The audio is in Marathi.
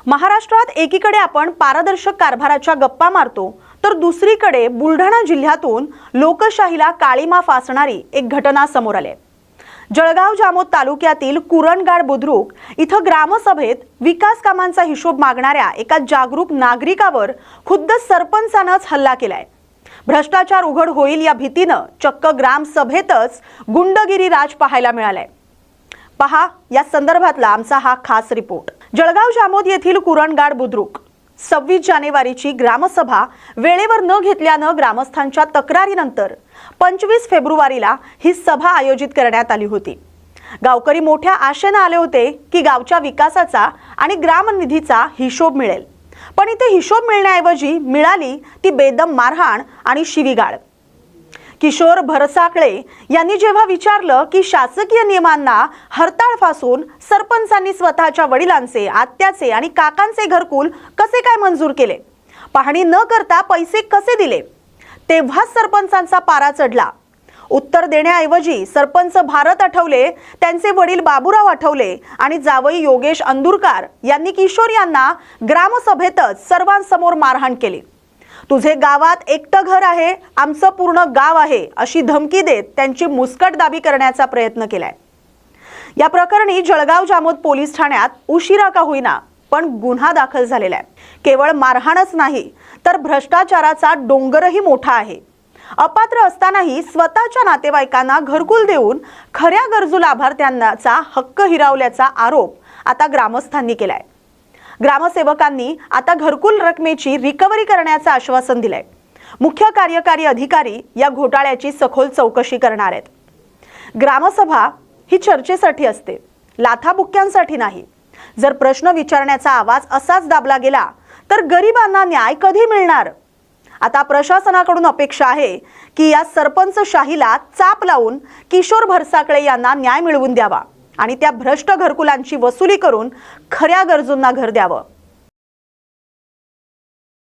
महाराष्ट्रात एकीकडे आपण पारदर्शक कारभाराच्या गप्पा मारतो, तर दुसरीकडे बुलढाणा जिल्ह्यातून लोकशाहीला काळीमा फासणारी एक घटना समोर आली. जळगाव जामोद तालुक्यातील कुरणगाड बुद्रुक इथं ग्रामसभेत विकास कामांचा हिशोब मागणाऱ्या एका जागरूक नागरिकावर खुद्द सरपंचानंच हल्ला केलाय. भ्रष्टाचार उघड होईल या भीतीनं चक्क ग्रामसभेतच गुंडगिरी राज पाहायला मिळालाय. पहा या संदर्भातला आमचा हा खास रिपोर्ट. जळगाव जामोद येथील कुरणगाड बुद्रुक 26 जानेवारीची ग्रामसभा वेळेवर न घेतल्यानं ग्रामस्थांच्या तक्रारीनंतर 25 फेब्रुवारीला ही सभा आयोजित करण्यात आली होती. गावकरी मोठ्या आशेने आले होते की गावच्या विकासाचा आणि ग्रामनिधीचा हिशोब मिळेल, पण इथे हिशोब मिळण्याऐवजी मिळाली ती बेदम मारहाण आणि शिवीगाळ. किशोर भरसाकळे यांनी जेव्हा विचारलं की शासकीय नियमांना हरताळ फासून सरपंचांनी स्वतःच्या वडिलांचे, आत्याचे आणि काकांचे घरकुल कसे काय मंजूर केले, पाहणी न करता पैसे कसे दिले, तेव्हा सरपंचांचा पारा चढला. उत्तर देण्याऐवजी सरपंच भारत आठवले, त्यांचे वडील बाबूराव आठवले आणि जावई योगेश अंदुरकर यांनी किशोर यांना ग्रामसभेतच सर्वांसमोर मारहाण केली. तुझे गावात एकटं घर आहे, आमचं पूर्ण गाव आहे अशी धमकी देत त्यांची मुस्कटदाबी करण्याचा प्रयत्न केलाय. या प्रकरणी जळगाव जामोद पोलीस ठाण्यात उशिरा का होईना पण गुन्हा दाखल झालेला आहे. केवळ मारहाणच नाही तर भ्रष्टाचाराचा डोंगरही मोठा आहे. अपात्र असतानाही स्वतःच्या नातेवाईकांना घरकुल देऊन खऱ्या गरजू लाभार्थ्यांचा हक्क हिरावल्याचा आरोप आता ग्रामस्थांनी केलाय. ग्रामसेवकांनी आता घरकुल रकमेची रिकव्हरी करण्याचं आश्वासन दिलंय. मुख्य कार्यकारी अधिकारी या घोटाळ्याची सखोल चौकशी करणार आहेत. ग्रामसभा ही चर्चेसाठी असते, लाथाबुक्क्यांसाठी नाही. जर प्रश्न विचारण्याचा आवाज असाच दाबला गेला तर गरिबांना न्याय कधी मिळणार? आता प्रशासनाकडून अपेक्षा आहे की या सरपंचशाहीला चाप लावून किशोर भरसाकळे यांना न्याय मिळवून द्यावा आणि त्या भ्रष्ट घरकुलांची वसुली करून खऱ्या गरजूंना घर द्यावं.